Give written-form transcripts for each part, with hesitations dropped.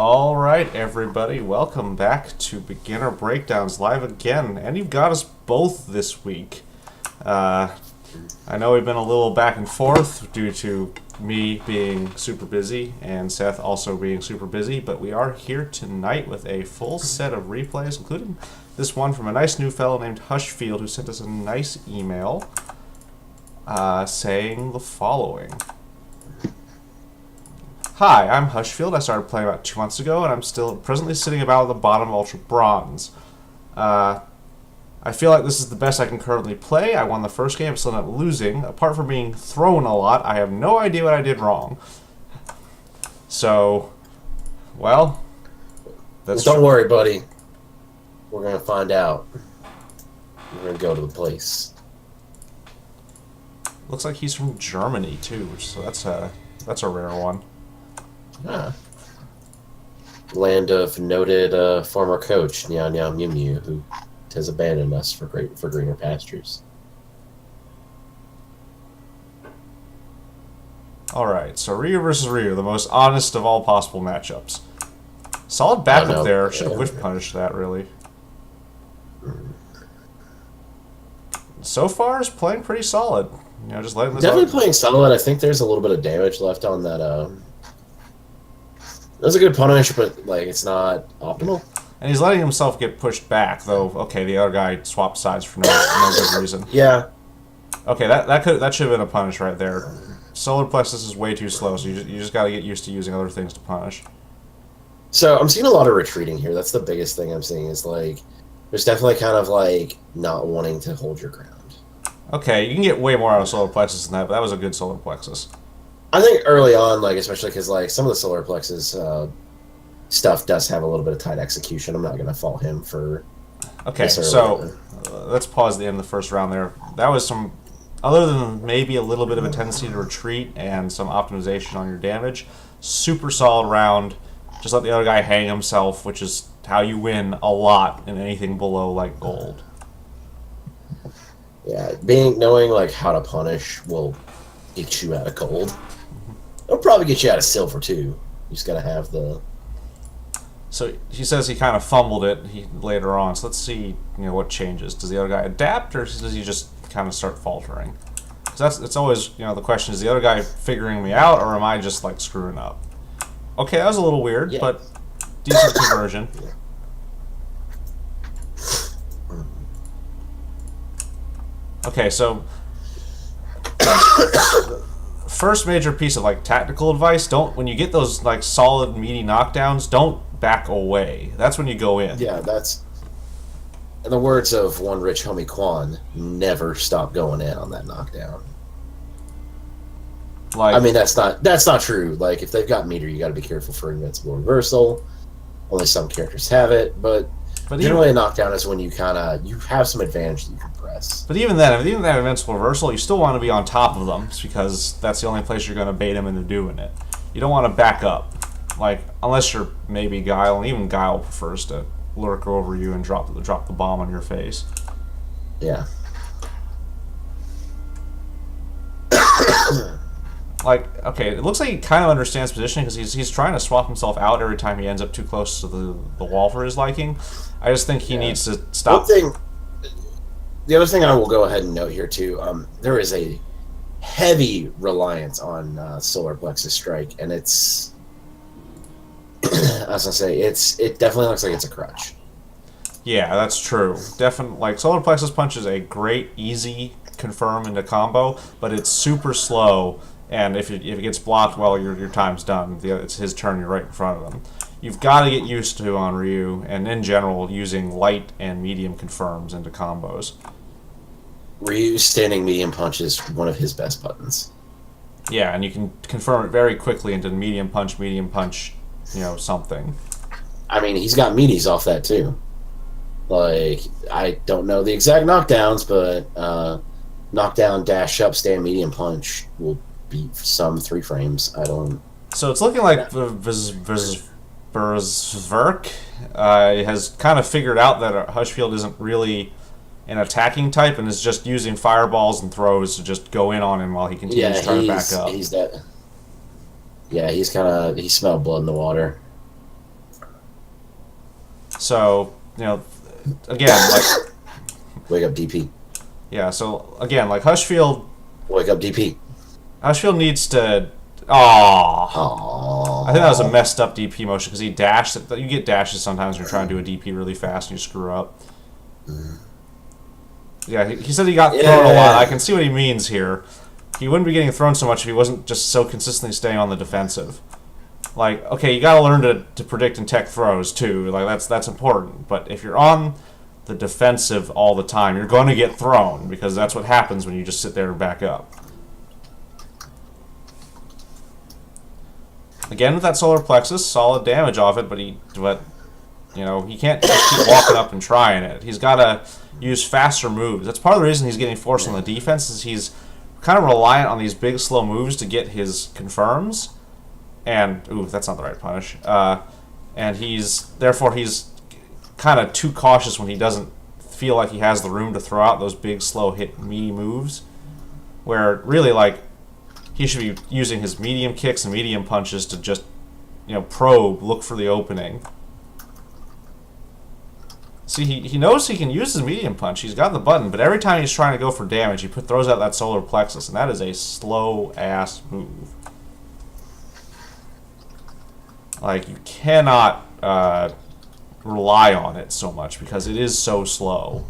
All right, everybody, welcome back to Beginner Breakdowns live again, and you've got us both this week. I know we've been a little back and forth due to me being super busy and Seth also being super busy, but we are here tonight with a full set of replays, including this one from a nice new fellow named Hushfield who sent us a nice email saying the following. Hi, I'm Hushfield. I started playing about 2 months ago, and I'm still presently sitting about at the bottom of Ultra Bronze. I feel like this is the best I can currently play. I won the first game, still not losing. Apart from being thrown a lot, I have no idea what I did wrong. So, well, that's Don't worry, buddy. We're going to find out. We're going to go to the place. Looks like he's from Germany, too, so that's a rare one. Ah. Land of noted former coach, Nyan Nyan Mew Mew, who has abandoned us for greener pastures. Alright, so Ryu versus Ryu, the most honest of all possible matchups. Solid backup there. Should have whiff punished that, really. So far, is playing pretty solid. You know, just letting this Definitely playing solid. I think there's a little bit of damage left on that. It was a good punish, but like it's not optimal. And he's letting himself get pushed back, though. Okay, the other guy swapped sides for no good reason. Yeah. Okay, that should have been a punish right there. Solar plexus is way too slow, so you just got to get used to using other things to punish. So I'm seeing a lot of retreating here. That's the biggest thing I'm seeing is like there's definitely kind of like not wanting to hold your ground. Okay, you can get way more out of solar plexus than that, but that was a good solar plexus. I think early on, like especially because like some of the solar plexus stuff does have a little bit of tight execution. I'm not going to fault him for. Okay, so let's pause the end of the first round there. That was some, other than maybe a little bit of a tendency to retreat and some optimization on your damage, super solid round. Just let the other guy hang himself, which is how you win a lot in anything below like gold. Yeah, knowing like how to punish will get you out of gold. It'll probably get you out of silver too. You just gotta have the. So he says he kind of fumbled it later on. So let's see, what changes. Does the other guy adapt, or does he just kind of start faltering? Because it's always the question: is the other guy figuring me out, or am I just like screwing up? Okay, that was a little weird, but decent conversion. Okay, so first major piece of like tactical advice: when you get those like solid meaty knockdowns, don't back away. That's when you go in. Yeah, that's in the words of one rich homie Quan, never stop going in on that knockdown. Like, I mean, that's not true. Like, if they've got meter, you got to be careful for invincible reversal. Only some characters have it, but generally a knockdown is when you have some advantage that you can press. But even then, even that invincible reversal, you still want to be on top of them because that's the only place you're going to bait them into doing it. You don't want to back up, like unless you're maybe Guile, and even Guile prefers to lurk over you and drop the bomb on your face. Yeah. Like, okay, it looks like he kind of understands positioning because he's trying to swap himself out every time he ends up too close to the wall for his liking. I just think he needs to stop. The other thing I will go ahead and note here too, there is a heavy reliance on solar plexus strike, and it's I was gonna say it definitely looks like it's a crutch. Yeah, that's true. Definitely, like solar plexus punch is a great, easy confirm into combo, but it's super slow. And if it gets blocked, well, your time's done. It's his turn. You're right in front of him. You've got to get used to on Ryu, and in general, using light and medium confirms into combos. Ryu's standing medium punch is one of his best buttons. Yeah, and you can confirm it very quickly into medium punch, something. I mean, he's got meaties off that too. Like, I don't know the exact knockdowns, but knockdown, dash up, stand medium punch will beat some 3 frames. I don't. So it's looking like Berserk has kind of figured out that Hushfield isn't really an attacking type and is just using fireballs and throws to just go in on him while he continues trying to back up. Yeah, he smelled blood in the water. So, again, like... Wake up, DP. Yeah, so, again, like, Hushfield... Wake up, DP. Hushfield needs to... Aww. Aww. I think that was a messed up DP motion, because he dashed... You get dashes sometimes when you're trying to do a DP really fast and you screw up. Yeah, he said he got thrown a lot. I can see what he means here. He wouldn't be getting thrown so much if he wasn't just so consistently staying on the defensive. Like, okay, you gotta learn to predict and tech throws, too. Like, that's important. But if you're on the defensive all the time, you're going to get thrown, because that's what happens when you just sit there and back up. Again, with that solar plexus, solid damage off it, but he can't just keep walking up and trying it. He's got to use faster moves. That's part of the reason he's getting forced on the defense, is he's kind of reliant on these big, slow moves to get his confirms. And, ooh, that's not the right punish. And therefore he's kind of too cautious when he doesn't feel like he has the room to throw out those big, slow hit meaty moves. Where, really, like, he should be using his medium kicks and medium punches to just, probe, look for the opening. See, he knows he can use his medium punch. He's got the button, but every time he's trying to go for damage, he throws out that solar plexus, and that is a slow-ass move. Like, you cannot rely on it so much, because it is so slow.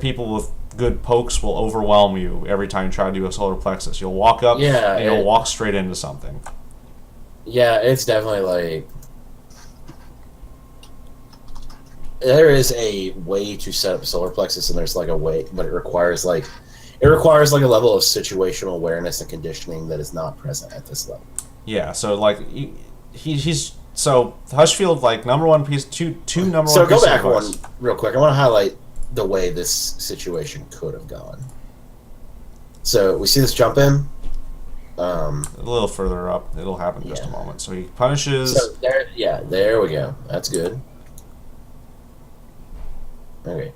People with good pokes will overwhelm you every time you try to do a solar plexus. You'll walk up, and you'll walk straight into something. Yeah, it's definitely like... There is a way to set up a solar plexus, and there's like a way, but it requires like a level of situational awareness and conditioning that is not present at this level. Yeah, so like he's Hushfield, like, number one piece, two number so one. So go back one real quick. I want to highlight the way this situation could have gone. So we see this jump in. A little further up, it'll happen in just a moment. So he punishes. So there we go. That's good. Okay.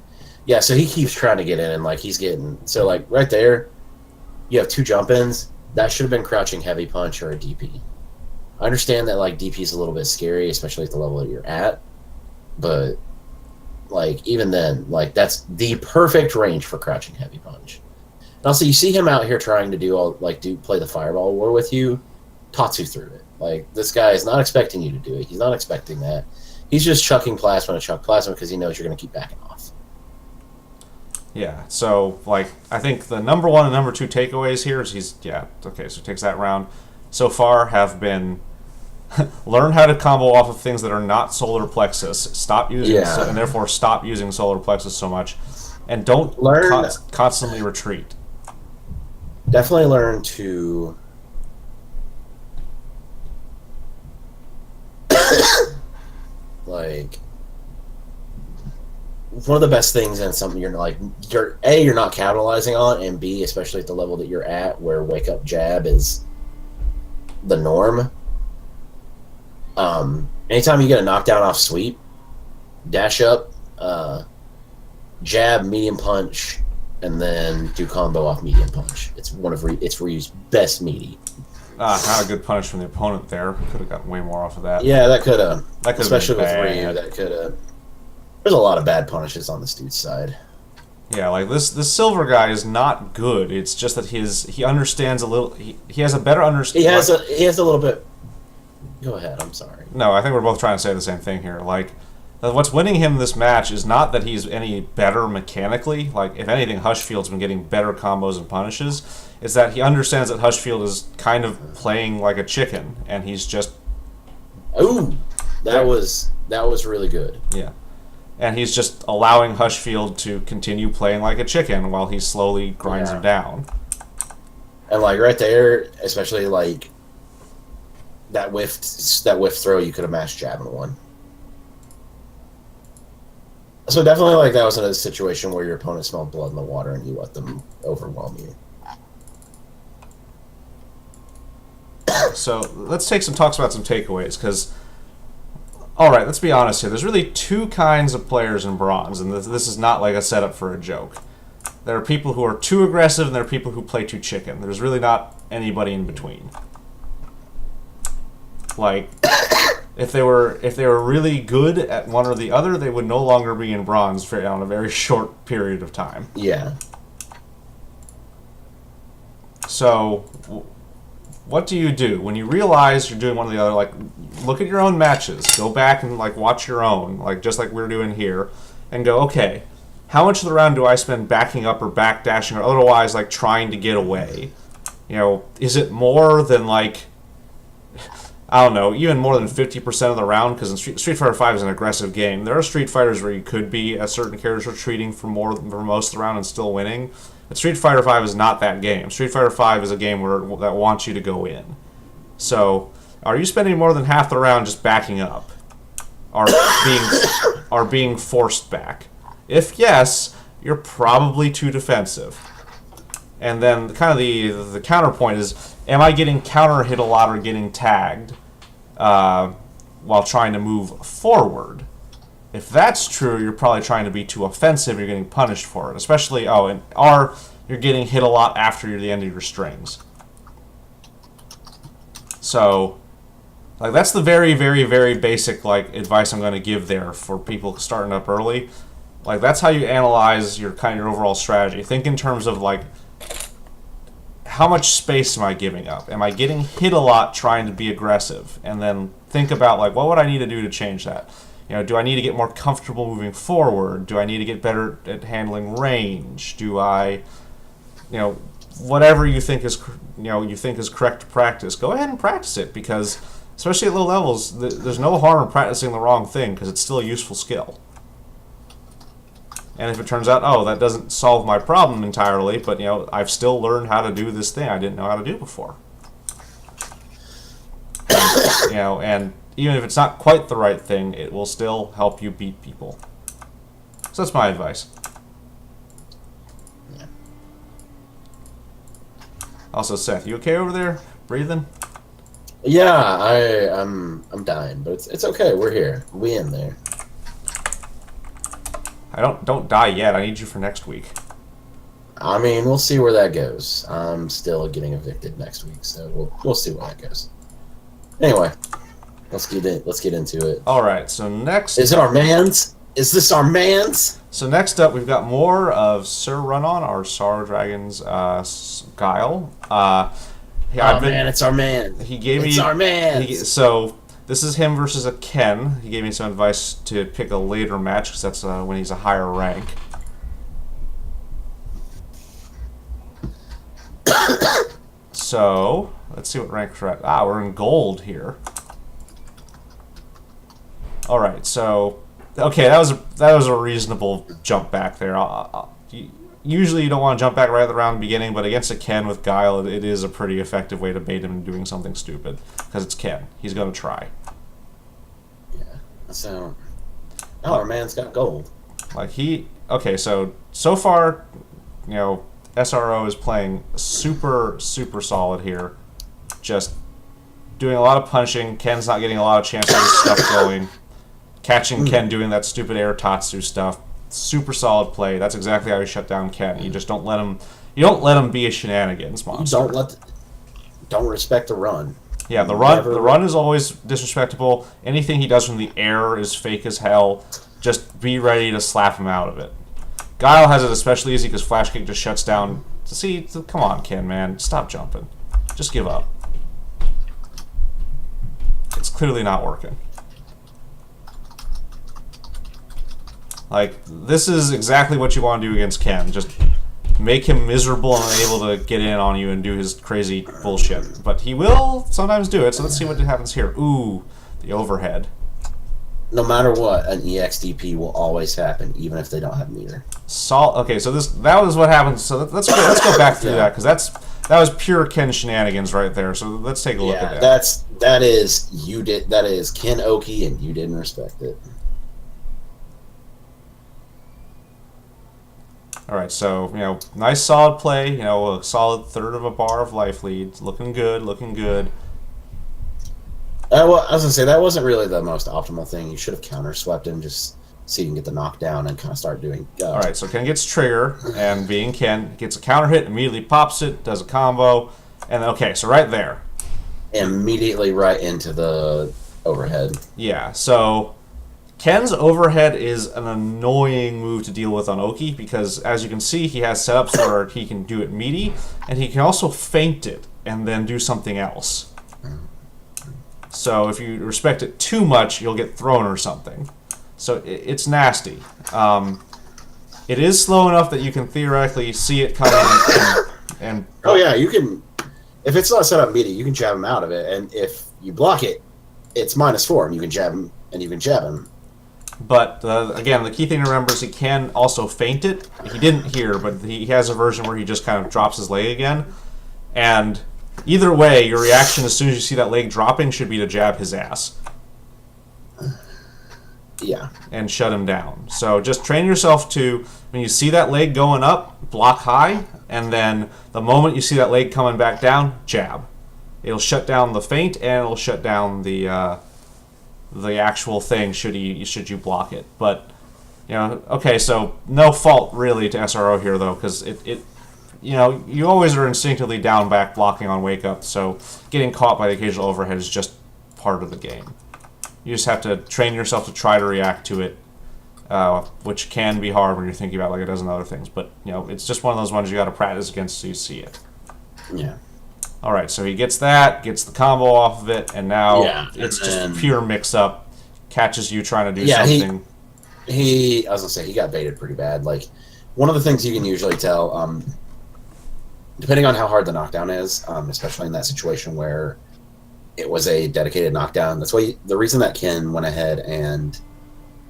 Yeah, so he keeps trying to get in, and like he's getting like right there, you have two jump ins. That should have been crouching heavy punch or a DP. I understand that like DP is a little bit scary, especially at the level that you're at, but like even then, like that's the perfect range for crouching heavy punch. And also, you see him out here trying to play the fireball war with you. Tatsu through it. Like, this guy is not expecting you to do it. He's not expecting that. He's just chucking plasma to chuck plasma because he knows you're going to keep backing off. Yeah, so, like, I think the number one and number two takeaways here is so he takes that round. So far have been learn how to combo off of things that are not solar plexus. Stop using and therefore stop using solar plexus so much. And don't constantly retreat. Definitely learn to... like, one of the best things, and something you're not capitalizing on, and B, especially at the level that you're at, where wake up jab is the norm. Anytime you get a knockdown off sweep, dash up, jab, medium punch, and then do combo off medium punch. It's it's Ryu's best meaty. Not a good punish from the opponent there. Could have gotten way more off of that. Yeah, that could have. Especially with bad. Ryu, that could have. There's a lot of bad punishes on this dude's side. Yeah, like this silver guy is not good. It's just that he understands a little. He has a better understanding. He has a little bit. Go ahead. I'm sorry. No, I think we're both trying to say the same thing here. Like, what's winning him this match is not that he's any better mechanically. Like, if anything, Hushfield's been getting better combos and punishes. It's that he understands that Hushfield is kind of playing like a chicken, and he's just... Ooh! That was really good. Yeah. And he's just allowing Hushfield to continue playing like a chicken while he slowly grinds him down. And, like, right there, especially, like, that whiff throw, you could have mashed jab and won. So definitely, like, that was in a situation where your opponent smelled blood in the water and you let them overwhelm you. So let's take some talks about some takeaways, because, all right, let's be honest here. There's really two kinds of players in bronze, and this is not like a setup for a joke. There are people who are too aggressive, and there are people who play too chicken. There's really not anybody in between. Like, if they were really good at one or the other, they would no longer be in bronze on a very short period of time. Yeah. So, what do you do when you realize you're doing one or the other? Like, look at your own matches. Go back and like watch your own, like just like we're doing here, and go, okay, how much of the round do I spend backing up or backdashing or otherwise like trying to get away? You know, is it more than like, I don't know, even more than 50% of the round? Because Street Fighter V is an aggressive game. There are Street Fighters where you could be as certain characters retreating for most of the round and still winning. But Street Fighter V is not that game. Street Fighter V is a game that wants you to go in. So, are you spending more than half the round just backing up? Are being forced back? If yes, you're probably too defensive. And then kind of the counterpoint is, am I getting counter hit a lot or getting tagged while trying to move forward? If that's true, you're probably trying to be too offensive. You're getting punished for it. Especially, you're getting hit a lot after you're the end of your strings. So, like, that's the very, very, very basic like advice I'm going to give there for people starting up early. Like, that's how you analyze your overall strategy. Think in terms of like, how much space am I giving up? Am I getting hit a lot trying to be aggressive? And then think about like, what would I need to do to change that? You know, do I need to get more comfortable moving forward? Do I need to get better at handling range? Do I, whatever you think is correct practice, go ahead and practice it, because especially at low levels, there's no harm in practicing the wrong thing because it's still a useful skill. And if it turns out, that doesn't solve my problem entirely, but I've still learned how to do this thing I didn't know how to do before. And even if it's not quite the right thing, it will still help you beat people. So that's my advice. Yeah. Also, Seth, you okay over there? Breathing? Yeah, I'm dying, but it's okay. We're here. We in there. Don't die yet. I need you for next week. I mean, we'll see where that goes. I'm still getting evicted next week, so we'll see where that goes. Anyway, let's get into it. All right. So next, is it our man's? Is this our man's? So next up, we've got more of Sir Run-On, our Sorrow Dragon's Guile. Man, it's our man. It's our man. So this is him versus a Ken. He gave me some advice to pick a later match because that's when he's a higher rank. So let's see what rank we're at. We're in gold here. All right, so okay, that was a reasonable jump back there. Usually you don't want to jump back right at the round beginning, but against a Ken with Guile, it is a pretty effective way to bait him into doing something stupid because it's Ken. He's going to try. Yeah. So, our man's got gold. Like so far, SRO is playing super, super solid here. Just doing a lot of punching. Ken's not getting a lot of chances to get stuff going. Catching Ken doing that stupid air tatsu stuff. Super solid play. That's exactly how you shut down Ken. You just don't let him. You don't let him be a shenanigans monster. Don't respect the run. Yeah, the run is always disrespectful. Anything he does from the air is fake as hell. Just be ready to slap him out of it. Guile has it especially easy because Flash Kick just shuts down. See, come on, Ken, man, stop jumping. Just give up. It's clearly not working. Like, this is exactly what you want to do against Ken. Just make him miserable and unable to get in on you and do his crazy bullshit. But he will sometimes do it, so let's see what happens here. Ooh, the overhead. No matter what, an EXDP will always happen, even if they don't have meter. Okay, so that was what happened. So let's go back through that, because that was pure Ken shenanigans right there. So let's take a look at that. That is Ken Oki, and you didn't respect it. All right, so nice solid play. A solid third of a bar of life lead. Looking good. Well, I was gonna say that wasn't really the most optimal thing. You should have counter swept him just so you can get the knockdown and kind of start doing. All right, so Ken gets trigger, and being Ken gets a counter hit, immediately pops it, does a combo, and okay, so right there, immediately right into the overhead. Yeah, so Ken's overhead is an annoying move to deal with on Oki because, as you can see, he has setups where he can do it meaty, and he can also feint it and then do something else. So if you respect it too much, you'll get thrown or something. So it's nasty. It is slow enough that you can theoretically see it coming and oh yeah, you can. If it's not set up meaty, you can jab him out of it, and if you block it, it's -4, and you can jab him, and you can jab him. But again, the key thing to remember is he can also feint it. He didn't here, but he has a version where he just kind of drops his leg again. And either way, your reaction as soon as you see that leg dropping should be to jab his ass. Yeah. And shut him down. So just train yourself to, when you see that leg going up, block high, and then the moment you see that leg coming back down, jab. It'll shut down the feint, and it'll shut down the actual thing should you block it. But okay, so no fault really to SRO here though, because it you always are instinctively down back blocking on wake up, so getting caught by the occasional overhead is just part of the game. You just have to train yourself to try to react to it, which can be hard when you're thinking about like a dozen other things. But it's just one of those ones you got to practice against so you see it. Yeah. All right, so he gets the combo off of it, and now it's just pure mix-up. Catches you trying to do something. I was gonna say he got baited pretty bad. Like one of the things you can usually tell, depending on how hard the knockdown is, especially in that situation where it was a dedicated knockdown. That's why the reason that Ken went ahead and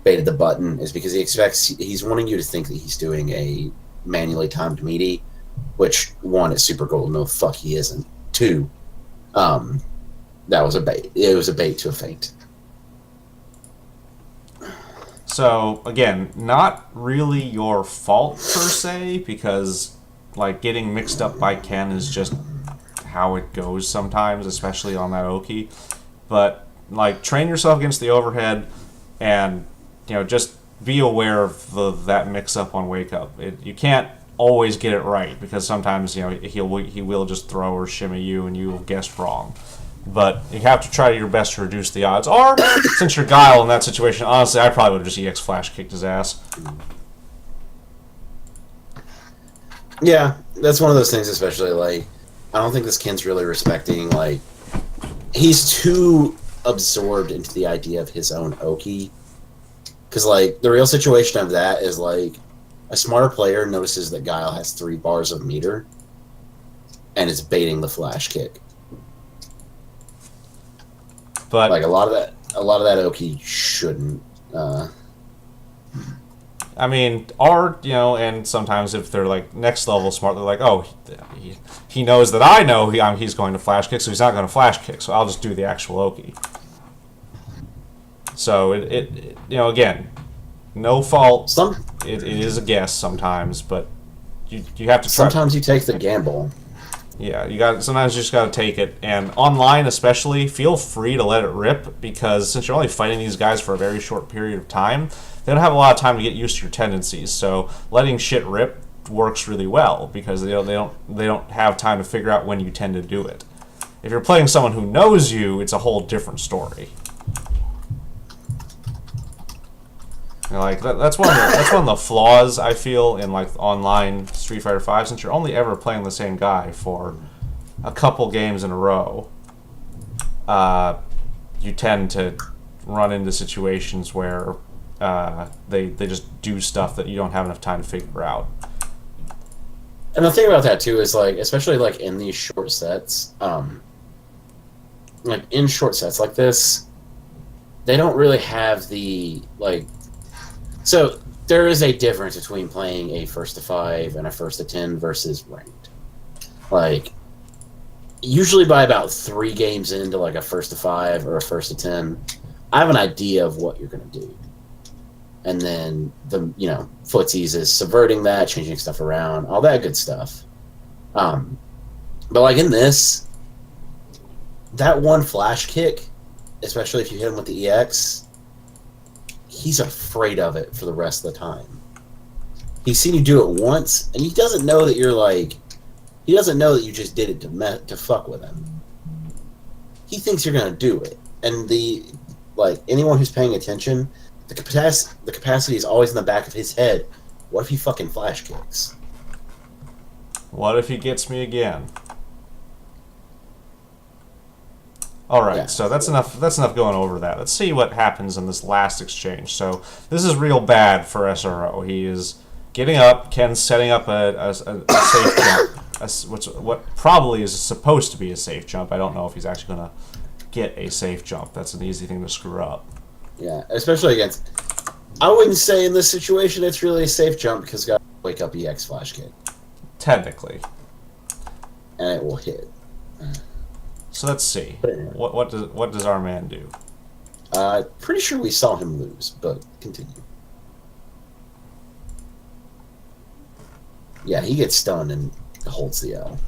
baited the button is because he's wanting you to think that he's doing a manually timed meaty, which one is super gold. No, fuck, he isn't. Two, that was a bait. It was a bait to a feint. So again, not really your fault per se, because like getting mixed up by Ken is just how it goes sometimes, especially on that Oki. But like train yourself against the overhead, and just be aware of that mix up on wake up. You can't always get it right because sometimes he will just throw or shimmy you and you will guess wrong. But you have to try your best to reduce the odds. Or since you're Guile in that situation, honestly, I probably would have just EX flash kicked his ass. Yeah, that's one of those things. Especially like I don't think this Ken's really respecting. Like he's too absorbed into the idea of his own Oki. Because like the real situation of that is like, a smarter player notices that Guile has 3 bars of meter and is baiting the flash kick. But like a lot of that Oki shouldn't. I mean, and sometimes if they're like next level smart, they're like, oh, he knows that I know he's going to flash kick, so he's not going to flash kick, so I'll just do the actual Oki. So it again, no fault. It is a guess sometimes, but you have to try. Sometimes you take the gamble. Yeah, sometimes you just got to take it. And online especially, feel free to let it rip, because since you're only fighting these guys for a very short period of time, they don't have a lot of time to get used to your tendencies. So letting shit rip works really well because they don't have time to figure out when you tend to do it. If you're playing someone who knows you, it's a whole different story. Like that's one of the flaws I feel in like online Street Fighter V, since you're only ever playing the same guy for a couple games in a row. You tend to run into situations where they just do stuff that you don't have enough time to figure out. And the thing about that too is like, especially like in these short sets, like in short sets like this, they don't really have the like. So there is a difference between playing a 1st to 5 and a 1st to 10 versus ranked. Like usually by about 3 games into like a 1st to 5 or a 1st to 10, I have an idea of what you're gonna do. And then the footsies is subverting that, changing stuff around, all that good stuff. But like in this, that one flash kick, especially if you hit him with the EX, he's afraid of it for the rest of the time. He's seen you do it once, and he doesn't know that you're like, he doesn't know that you just did it to fuck with him. He thinks you're gonna do it. and anyone who's paying attention, the capacity is always in the back of his head. What if he fucking flash kicks? What if he gets me again? All right, Yeah. so that's enough. That's enough going over that. Let's see what happens in this last exchange. So this is real bad for SRO. He is getting up. Ken's setting up a safe jump, what probably is supposed to be a safe jump. I don't know if he's actually going to get a safe jump. That's an easy thing to screw up. Yeah, especially against. I wouldn't say in this situation it's really a safe jump because got wake up EX flash kick, Technically. and it will hit. So let's see. What does our man do? Pretty sure we saw him lose, but continue. Yeah, he gets stunned and holds the L.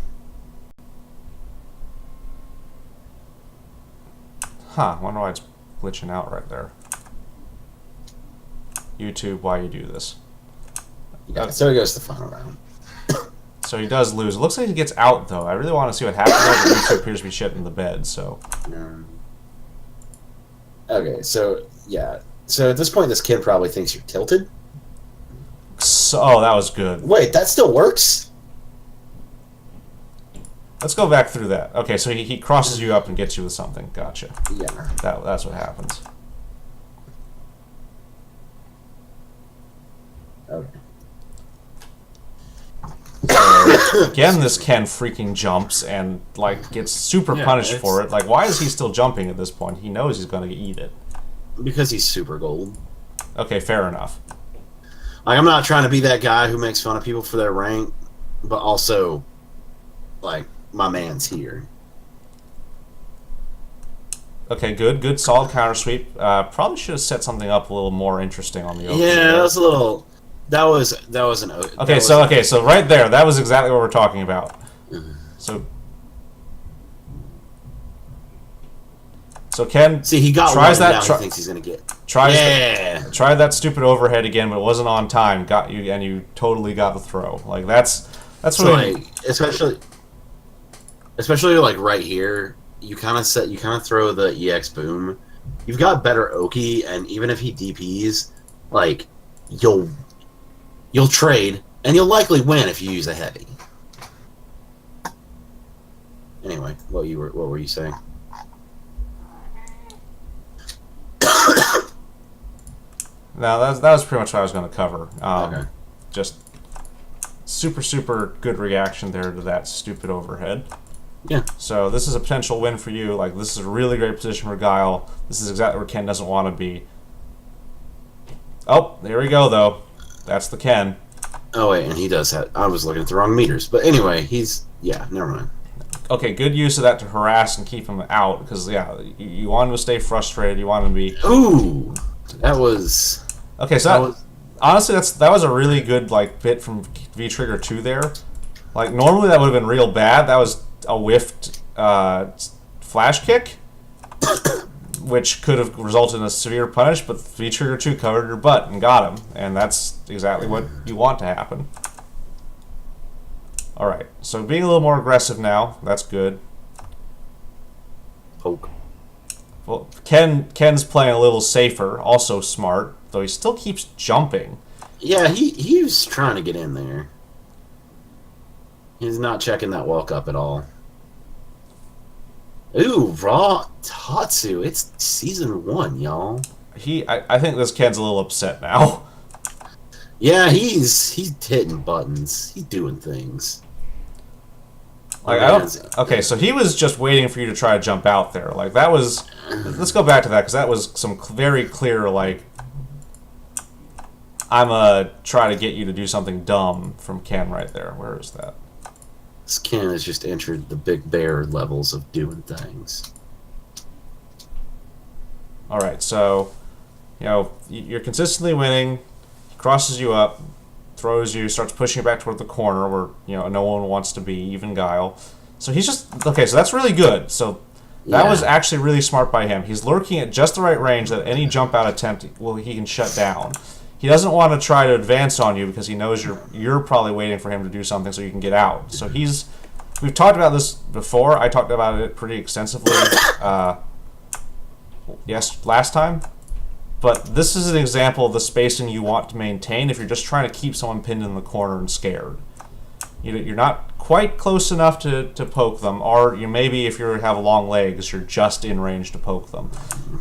Huh, wonder why it's glitching out right there. YouTube, why you do this? Yeah, so he goes to the final round. So he does lose. It looks like he gets out, though. I really want to see what happens, but YouTube appears to be shitting the bed, so... Okay, so, yeah. So at this point, this kid probably thinks you're tilted. So, oh, that was good. Wait, that still works? Let's go back through that. Okay, so he crosses you up and gets you with something. Gotcha. Yeah. That's what happens. Okay. So, again, this Ken freaking jumps and, like, gets super punished for it. Like, why is he still jumping at this point? He knows he's going to eat it. Because he's super gold. Okay, fair enough. Like, I'm not trying to be that guy who makes fun of people for their rank, but also, like, my man's here. Okay, good, solid counter sweep. Probably should have set something up a little more interesting on the opening. Yeah, that was a little. That was an. Okay, so right there, that was exactly what we're talking about. So Ken see, he got tries one, that. now he thinks he's gonna get. Tried that stupid overhead again, but it wasn't on time. Got you, and you totally got the throw. Like that's so what. Like, especially like right here, you kind of throw the EX boom. You've got better Oki, and even if he DPs, like you'll trade, and you'll likely win if you use a heavy. Anyway, what were you saying? No, that was pretty much what I was going to cover. Okay. Just super good reaction there to that stupid overhead. Yeah. So this is a potential win for you. Like, this is a really great position for Guile. This is exactly where Ken doesn't want to be. Oh, there we go, though. That's the Ken. Oh, wait, and he does have... I was looking at the wrong meters. But anyway, he's... Yeah, never mind. Okay, good use of that to harass and keep him out. Because, yeah, you want him to stay frustrated. You want him to be... Ooh! That was... Okay, so honestly, that was a really good, like, bit from V-Trigger 2 there. Like, normally that would have been real bad. That was a whiffed flash kick, which could have resulted in a severe punish, but V-Trigger 2 covered your butt and got him, and that's exactly what you want to happen. Alright, so being a little more aggressive now, that's good. Poke. Well, Ken's playing a little safer, also smart, though he still keeps jumping. Yeah, he was trying to get in there. He's not checking that walk up at all. Ooh, Raw Tatsu. It's season 1, y'all. I think this Ken's a little upset now. Yeah, he's hitting buttons. He's doing things. Like, okay, so he was just waiting for you to try to jump out there. Like, that was... Let's go back to that, because that was some very clear, like... I'm gonna try to get you to do something dumb from Ken right there. Where is that? This Ken has just entered the big bear levels of doing things. Alright, so... You know, you're consistently winning. He crosses you up. Throws you, starts pushing you back toward the corner where, you know, no one wants to be, even Guile. So he's just... Okay, so that's really good. So that was actually really smart by him. He's lurking at just the right range that any jump-out attempt he can shut down. He doesn't want to try to advance on you because he knows you're probably waiting for him to do something so you can get out. So he's... We've talked about this before. I talked about it pretty extensively Yes, last time. But this is an example of the spacing you want to maintain if you're just trying to keep someone pinned in the corner and scared. You're not quite close enough to poke them, or you maybe if you have long legs, you're just in range to poke them.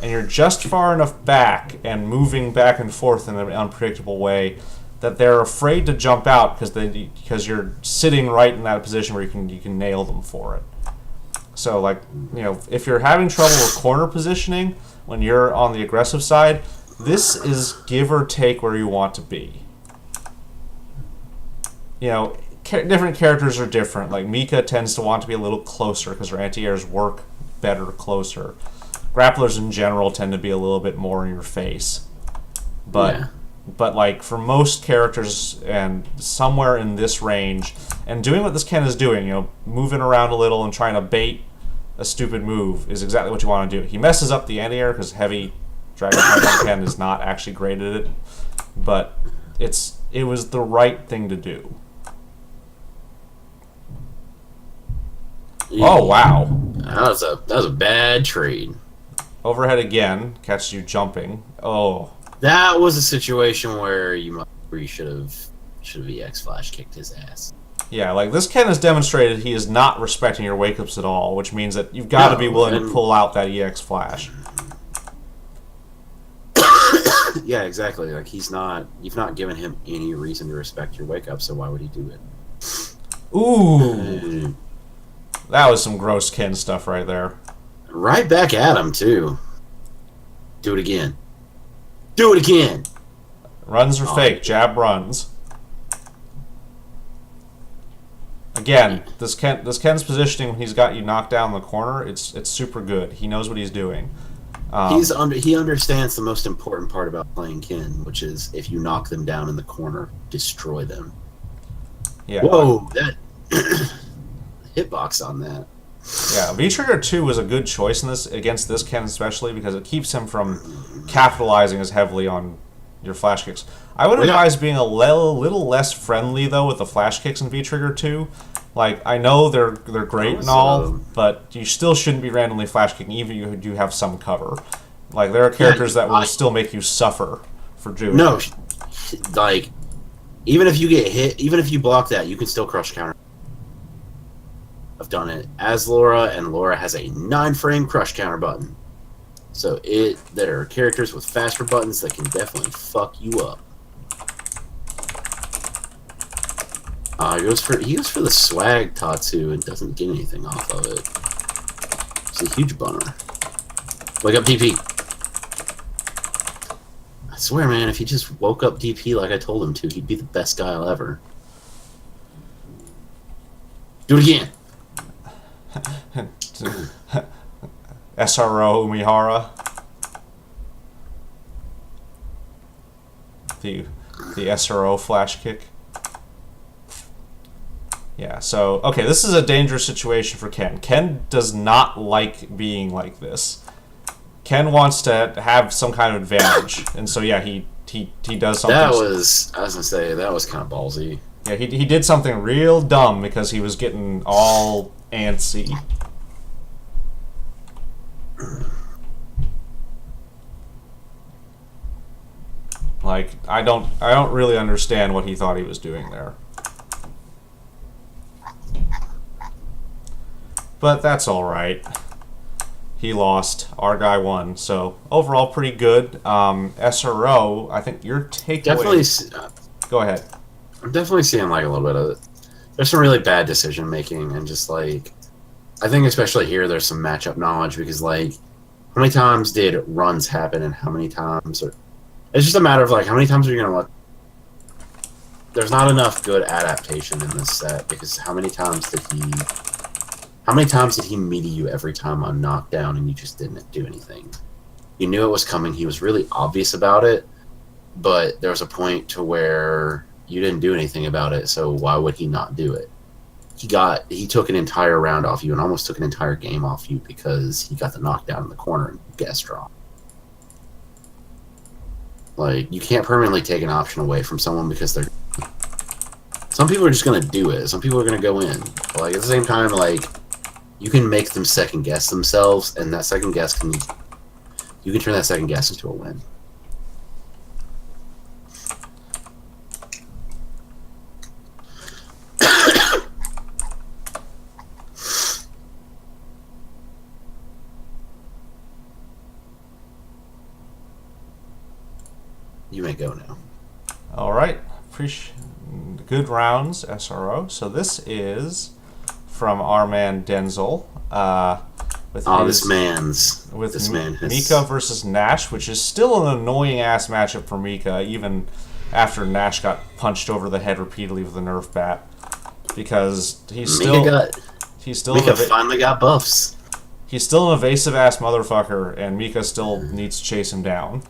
And you're just far enough back and moving back and forth in an unpredictable way that they're afraid to jump out because you're sitting right in that position where you can nail them for it. So, like, if you're having trouble with corner positioning when you're on the aggressive side, this is give or take where you want to be. Different characters are different. Like, Mika tends to want to be a little closer because her anti-airs work better closer. Grapplers in general tend to be a little bit more in your face. But like, for most characters and somewhere in this range, and doing what this Ken is doing, moving around a little and trying to bait a stupid move is exactly what you want to do. He messes up the anti-air because heavy Dragon Punch Ken is not actually great at it, but it was the right thing to do. Yeah. Oh, wow. That was a bad trade. Overhead again, catches you jumping. Oh. That was a situation where you should have EX flash kicked his ass. Yeah, like, this Ken has demonstrated he is not respecting your wake-ups at all, which means that you've got to be willing to pull out that EX flash. Yeah, exactly. Like, you've not given him any reason to respect your wake-up, so why would he do it? Ooh. That was some gross Ken stuff right there. Right back at him, too. Do it again. Do it again! Runs are fake. Jab runs. Again, this Ken's positioning when he's got you knocked down in the corner, it's super good. He knows what he's doing. He understands the most important part about playing Ken, which is if you knock them down in the corner, destroy them. Yeah. Whoa, that hitbox on that. Yeah, V-Trigger 2 was a good choice in this against this Ken especially because it keeps him from capitalizing as heavily on your flash kicks. I would advise being a little less friendly though with the flash kicks in V-Trigger 2. Like, I know they're great and all, but you still shouldn't be randomly flash kicking even if you do have some cover. Like, there are characters that will still make you suffer for doing No, it. like, even if you get hit, even if you block that, you can still crush counter. I've done it as Laura, and Laura has a 9-frame crush counter button. So there are characters with faster buttons that can definitely fuck you up. He goes for the swag Tatsu and doesn't get anything off of it. It's a huge bummer. Wake up DP. I swear, man, if he just woke up DP like I told him to, he'd be the best guy I'll ever. Do it again. SRO Umihara. The SRO flash kick. Yeah, so, okay, this is a dangerous situation for Ken. Ken does not like being like this. Ken wants to have some kind of advantage, and so, yeah, he does something. I was gonna say, that was kind of ballsy. Yeah, he did something real dumb because he was getting all antsy. Like, I don't really understand what he thought he was doing there. But that's alright. He lost. Our guy won. So, overall, pretty good. SRO, I think your takeaway... Definitely... Go ahead. I'm definitely seeing, like, a little bit of it. There's some really bad decision-making, and just, like... I think especially here there's some matchup knowledge, because, like, how many times did runs happen, and how many times... It's just a matter of, like, how many times are you going to let... There's not enough good adaptation in this set, because how many times did he meet you every time on knockdown and you just didn't do anything? You knew it was coming. He was really obvious about it, but there was a point to where you didn't do anything about it, so why would he not do it? He took an entire round off you and almost took an entire game off you because he got the knockdown in the corner and guest draw. Like, you can't permanently take an option away from someone because they're... Some people are just going to do it. Some people are going to go in. But, like, at the same time, like, you can make them second-guess themselves, and that second-guess can You can turn that second guess into a win. You may go now. All right. Good rounds, SRO. So this is from our man Denzel. With this man has... Mika versus Nash, which is still an annoying ass matchup for Mika, even after Nash got punched over the head repeatedly with a Nerf bat, because Mika finally got buffs. He's still an evasive ass motherfucker, and Mika still needs to chase him down.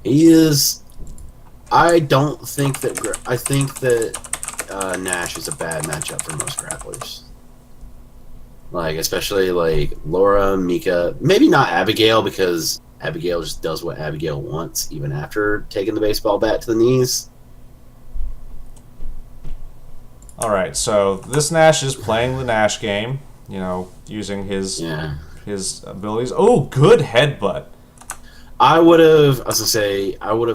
He is. I think that Nash is a bad matchup for most grapplers. Like, especially like Laura, Mika, maybe not Abigail, because Abigail just does what Abigail wants, even after taking the baseball bat to the knees. Alright, so this Nash is playing the Nash game, you know, using his abilities. Oh, good headbutt. I would have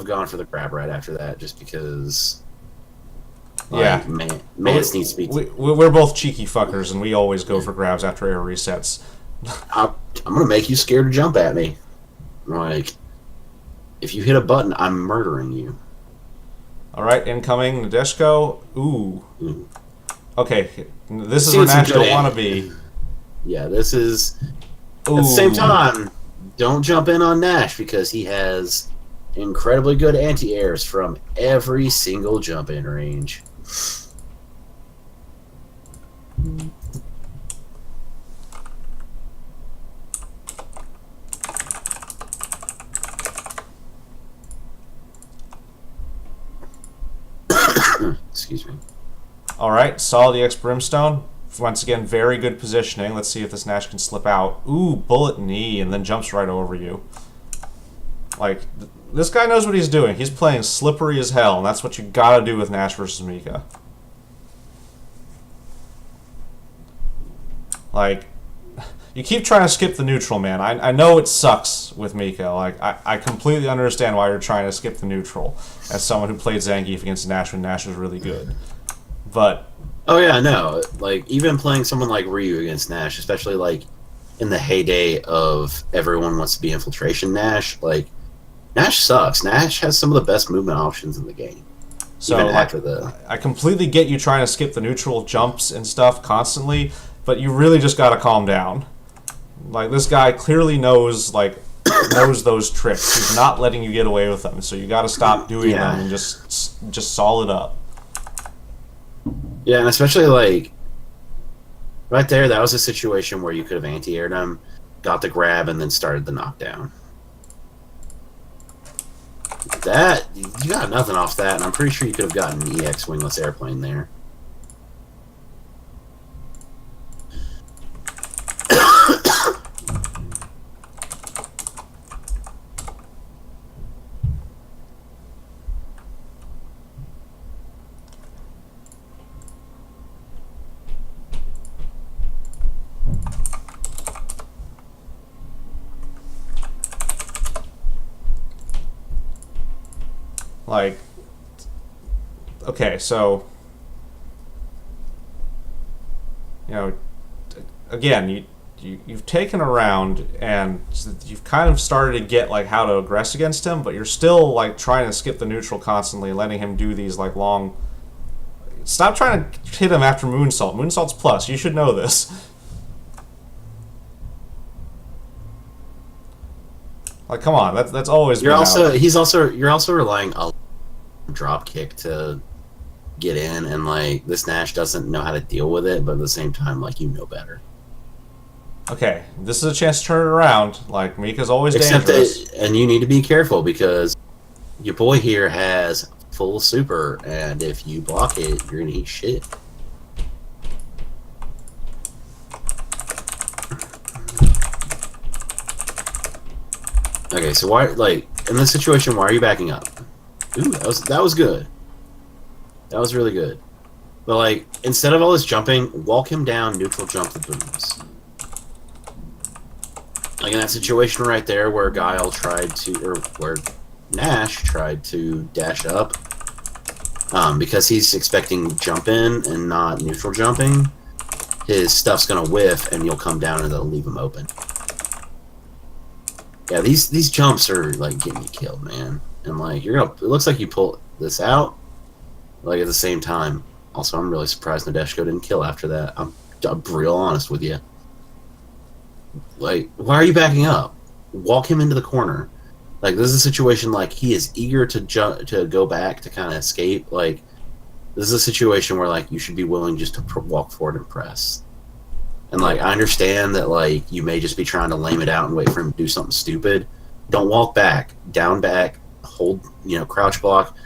gone for the grab right after that, just because. Like, Mance needs to be. We're both cheeky fuckers, and we always go for grabs after air resets. I'm gonna make you scared to jump at me. Like, if you hit a button, I'm murdering you. All right, incoming Nadeshko. Ooh. Okay, this is See, where Nash don't want to be. Yeah, this is. Ooh. At the same time, don't jump in on Nash, because he has incredibly good anti-airs from every single jump-in range. Excuse me. All right, saw the X Brimstone. Once again, very good positioning. Let's see if this Nash can slip out. Ooh, bullet knee, and then jumps right over you. Like, this guy knows what he's doing. He's playing slippery as hell, and that's what you gotta do with Nash versus Mika. Like, you keep trying to skip the neutral, man. I know it sucks with Mika. Like, I completely understand why you're trying to skip the neutral as someone who played Zangief against Nash when Nash was really good. But... Oh yeah, no. Like, even playing someone like Ryu against Nash, especially, like, in the heyday of everyone wants to be Infiltration Nash, like, Nash sucks. Nash has some of the best movement options in the game. So, like, I completely get you trying to skip the neutral jumps and stuff constantly, but you really just gotta calm down. Like, this guy clearly knows, like, knows those tricks. He's not letting you get away with them, so you gotta stop doing them and just solid up. Yeah, and especially, like, right there, that was a situation where you could have anti-aired him, got the grab, and then started the knockdown. That, you got nothing off that, and I'm pretty sure you could have gotten an EX wingless airplane there. Like, okay, so, you know, again, you've taken a round and you've kind of started to get, like, how to aggress against him, but you're still, like, trying to skip the neutral constantly and letting him do these, like, long... Stop trying to hit him after Moonsault. Moonsault's plus. You should know this. Like, come on, that's always you're been also out. you're also relying on a drop kick to get in, and like this Nash doesn't know how to deal with it, but at the same time, like, you know better. Okay, this is a chance to turn it around. Like, Mika's always dangerous. And you need to be careful, because your boy here has full super, and if you block it, you're gonna eat shit. Okay, so why, like, in this situation, why are you backing up? Ooh, that was good. That was really good. But, like, instead of all this jumping, walk him down, neutral jump the booms. Like in that situation right there where Guile tried to, or where Nash tried to dash up, because he's expecting jump in and not neutral jumping, his stuff's gonna whiff and you'll come down and they'll leave him open. Yeah, these jumps are like getting you killed, man. And like it looks like you pull this out, like at the same time. Also, I'm really surprised Nadeshko didn't kill after that. I'm real honest with you. Like, why are you backing up? Walk him into the corner. Like, this is a situation like he is eager to go back to kind of escape. Like, this is a situation where like you should be willing just to walk forward and press. And like, I understand that like you may just be trying to lame it out and wait for him to do something stupid. Don't walk back, down back, hold, crouch block.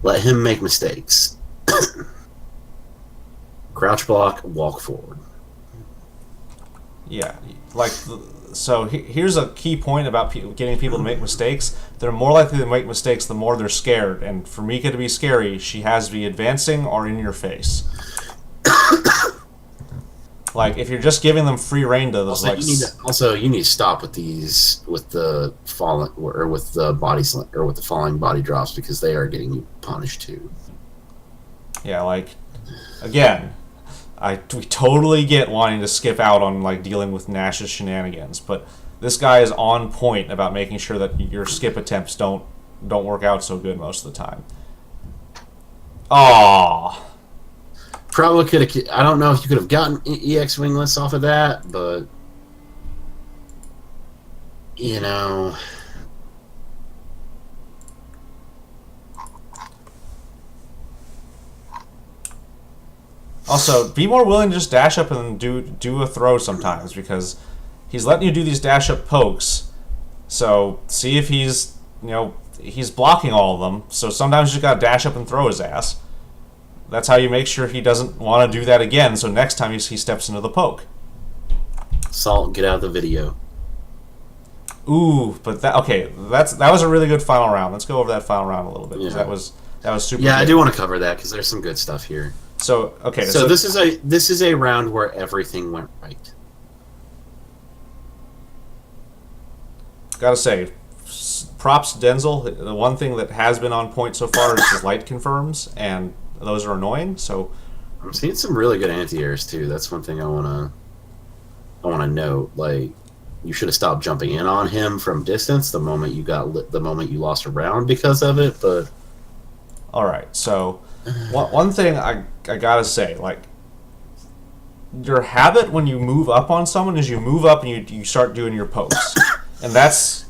Let him make mistakes. Crouch block, walk forward. Yeah, like, so here's a key point about getting people to make mistakes. They're more likely to make mistakes the more they're scared. And for Mika to be scary, she has to be advancing or in your face. Like, if you're just giving them free reign to those, you need to stop with these, with the falling or with the bodies or with the falling body drops, because they are getting you punished too. Yeah, like, again, we totally get wanting to skip out on like dealing with Nash's shenanigans, but this guy is on point about making sure that your skip attempts don't work out so good most of the time. Aww. Probably could have. I don't know if you could have gotten EX wingless off of that, but Also, be more willing to just dash up and do a throw sometimes, because he's letting you do these dash up pokes. So see if he's blocking all of them. So sometimes you just gotta dash up and throw his ass. That's how you make sure he doesn't want to do that again. So next time he steps into the poke. Salt, get out of the video. Ooh, but that was a really good final round. Let's go over that final round a little bit, because that was super. Yeah, good. I do want to cover that because there's some good stuff here. So okay, so this is a round where everything went right. Gotta say, props to Denzel. The one thing that has been on point so far is his light confirms, and those are annoying. So I'm seeing some really good anti-airs too. That's one thing I wanna note. Like, you should have stopped jumping in on him from distance the moment you lost a round because of it. But all right, so one thing I gotta say, like, your habit when you move up on someone is you move up and you start doing your pokes, and that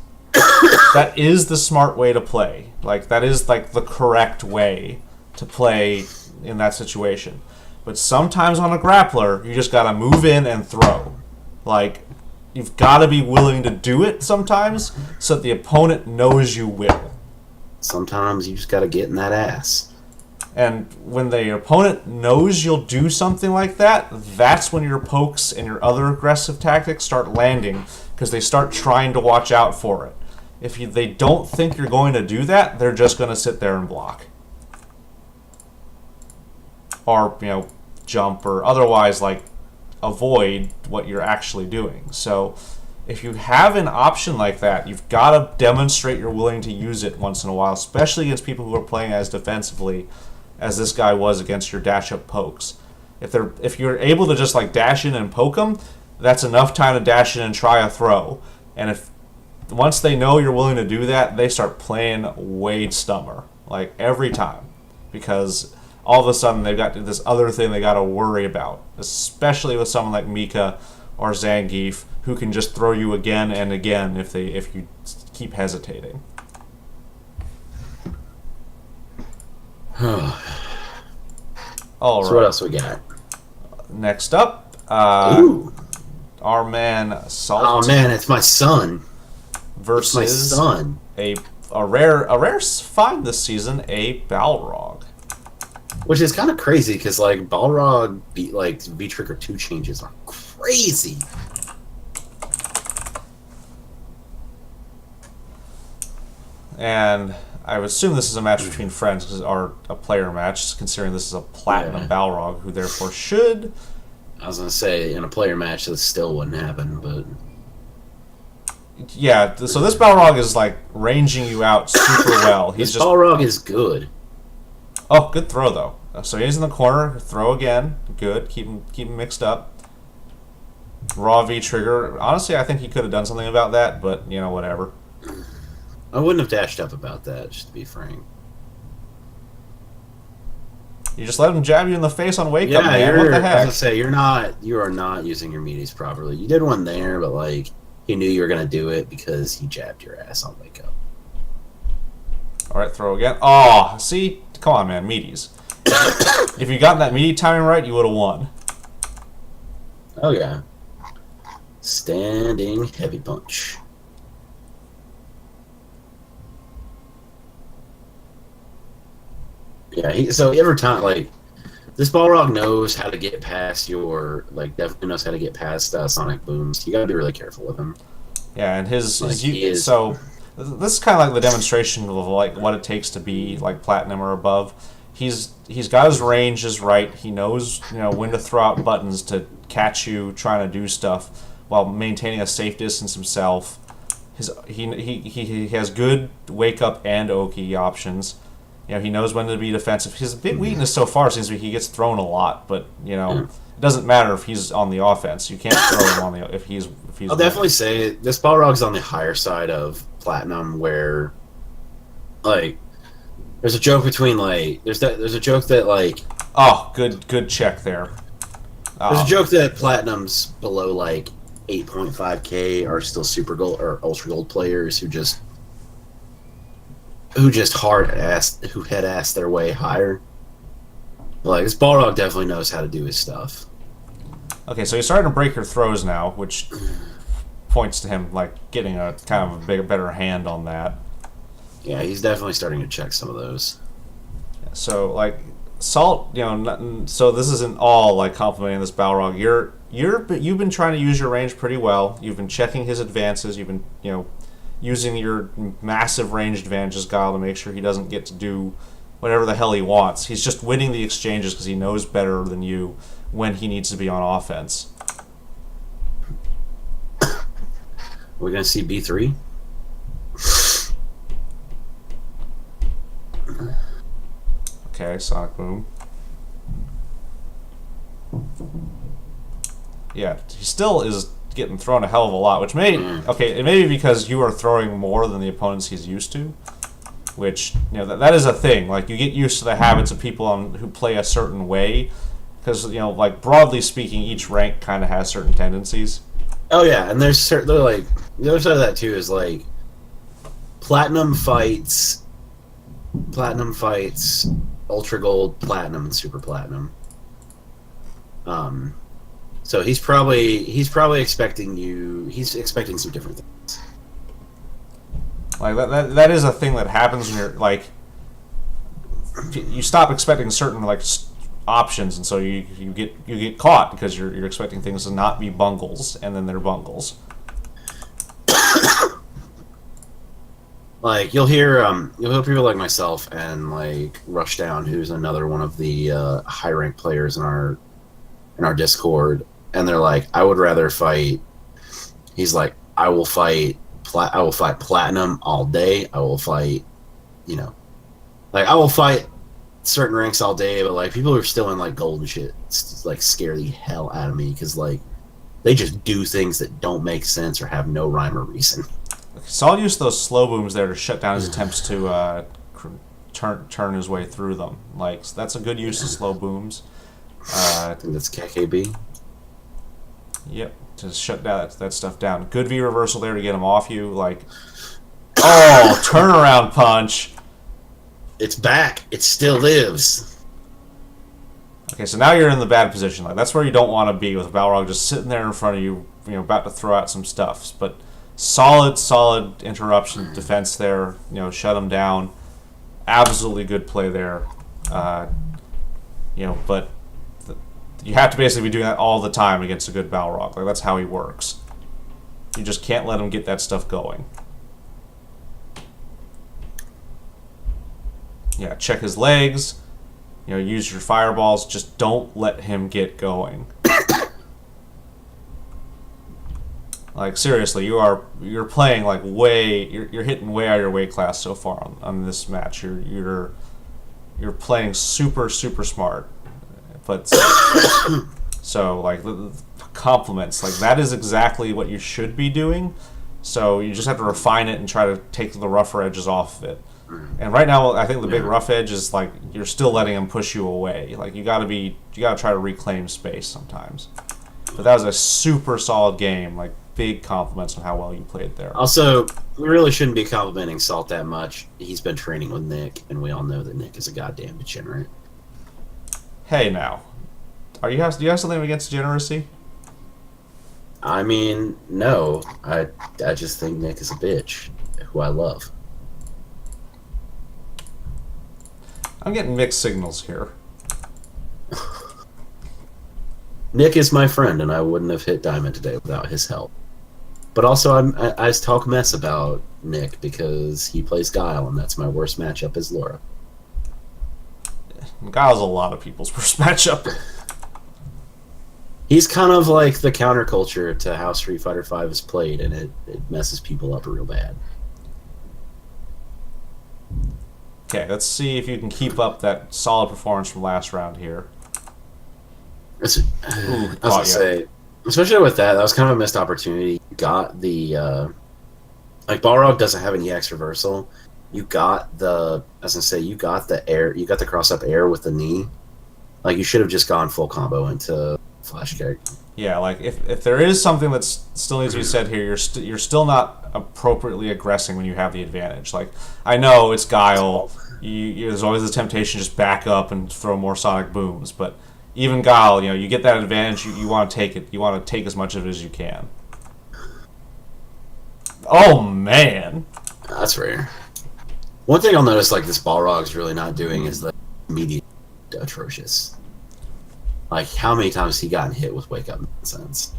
is the smart way to play. Like, that is like the correct way to play in that situation. But sometimes on a grappler, you just gotta move in and throw. Like, you've got to be willing to do it sometimes so that the opponent knows you will. Sometimes you just got to get in that ass. And when the opponent knows you'll do something like that, that's when your pokes and your other aggressive tactics start landing, because they start trying to watch out for it. If they don't think you're going to do that, they're just going to sit there and block. Or, jump, or otherwise, like, avoid what you're actually doing. So if you have an option like that, you've got to demonstrate you're willing to use it once in a while, especially against people who are playing as defensively as this guy was against your dash up pokes. If you're able to just like dash in and poke them, that's enough time to dash in and try a throw. And if once they know you're willing to do that, they start playing Wade Stummer, like, every time, because all of a sudden they've got this other thing they got to worry about, especially with someone like Mika or Zangief, who can just throw you again and again if you keep hesitating. All right. So what else we got? Next up, our man Salt. Oh man, it's my son. Versus my son. a rare find this season, a Balrog. Which is kind of crazy because like Balrog V-Trigger 2 changes are crazy. And I would assume this is a match between friends, or a player match, considering this is a Platinum Balrog, who therefore should. I was gonna say in a player match this still wouldn't happen, but Yeah, so this Balrog is like ranging you out super well. He's This just Balrog is good. oh, good throw though. So he's in the corner. Throw again. Good. Keep him mixed up. Raw V trigger. Honestly, I think he could have done something about that, but you know, whatever. I wouldn't have dashed up about that, just to be frank. You just let him jab you in the face on wake Yeah, up, man. What the I was heck? gonna say you are not using your meaties properly. You did one there, but like he knew you were gonna do it because he jabbed your ass on wake up. All right, throw again. Oh, see, come on, man, meaties. If you got that meaty timing right, you would have won. Oh yeah, standing heavy punch. Yeah, so every time, like, this Balrog knows how to get past your, like, definitely knows how to get past Sonic Booms. You gotta be really careful with him. Yeah, and his he is. so this is kind of like the demonstration of like what it takes to be like platinum or above. He's got his ranges right. He knows when to throw out buttons to catch you trying to do stuff while maintaining a safe distance himself. He has good wake up and Oki options. He knows when to be defensive. His big weakness so far seems to be he gets thrown a lot, but it doesn't matter if he's on the offense. You can't throw him on the if he's. I'll definitely say this Balrog's on the higher side of platinum, where like there's a joke between like there's a joke that like oh good check there. There's a joke that platinums below like 8.5K are still super gold or ultra gold players who head ass their way higher. Like this Balrog definitely knows how to do his stuff. Okay, so he's starting to break your throws now, which points to him like getting a kind of a better hand on that. Yeah, he's definitely starting to check some of those. So like Salt, so this isn't all like complimenting this Balrog. You've been trying to use your range pretty well. You've been checking his advances. You've been using your massive range advantages, Guile, to make sure he doesn't get to do whatever the hell he wants. He's just winning the exchanges because he knows better than you when he needs to be on offense. We're gonna see B3. Okay, Sonic Boom. Yeah, he still is getting thrown a hell of a lot, which it may be because you are throwing more than the opponents he's used to, which that is a thing. Like you get used to the habits of people who play a certain way, because like broadly speaking, each rank kind of has certain tendencies. Oh yeah, and they're like the other side of that too is like platinum fights, ultra gold, platinum, and super platinum. So he's probably expecting you. He's expecting some different things. Like that is a thing that happens when you're like you stop expecting certain like options, and so you get caught because you're expecting things to not be bungles, and then they're bungles. Like you'll hear people like myself and like Rushdown, who's another one of the high rank players in our Discord, and they're like, I would rather fight. He's like, I will fight platinum all day. I will fight, I will fight certain ranks all day, but like people who are still in like gold and shit, like scare the hell out of me because like they just do things that don't make sense or have no rhyme or reason. So I'll use those slow booms there to shut down his attempts to turn his way through them. Like that's a good use of slow booms. I think that's KKB. Yep, to shut that stuff down. Good V reversal there to get him off you. Like, oh, turnaround punch. It's back. It still lives. Okay, so now you're in the bad position. Like that's where you don't want to be, with Balrog just sitting there in front of you, about to throw out some stuff. But solid interruption defense there. Shut him down. Absolutely good play there. But you have to basically be doing that all the time against a good Balrog. Like that's how he works. You just can't let him get that stuff going. Yeah, check his legs. Use your fireballs. Just don't let him get going. Like seriously, you're playing like you're hitting way out of your weight class so far on this match. You're playing super super smart, but so like the compliments, like that is exactly what you should be doing. So you just have to refine it and try to take the rougher edges off of it. And right now, I think the big rough edge is like you're still letting him push you away. Like you gotta try to reclaim space sometimes. But that was a super solid game. Like big compliments on how well you played there. Also, we really shouldn't be complimenting Salt that much. He's been training with Nick, and we all know that Nick is a goddamn degenerate. Hey now, do you have something against degeneracy? I mean, no. I just think Nick is a bitch, who I love. I'm getting mixed signals here. Nick is my friend, and I wouldn't have hit Diamond today without his help. But also, I talk mess about Nick because he plays Guile, and that's my worst matchup is Laura. Guile's a lot of people's worst matchup. He's kind of like the counterculture to how Street Fighter V is played, and it messes people up real bad. Okay, let's see if you can keep up that solid performance from last round here. I was gonna say, especially with that was kind of a missed opportunity. You got the like Balrog doesn't have any X reversal. You got the air. You got the cross up air with the knee. Like you should have just gone full combo into flash kick. Yeah, like if there is something that still needs to be said here, you're still not appropriately aggressing when you have the advantage. Like I know it's Guile. There's always the temptation to just back up and throw more sonic booms, but even Guile, you get that advantage. You want to take it. You want to take as much of it as you can. Oh man, that's rare. One thing I'll notice, like this Balrog's really not doing, is the immediate atrocious. Like how many times has he gotten hit with wake up nonsense?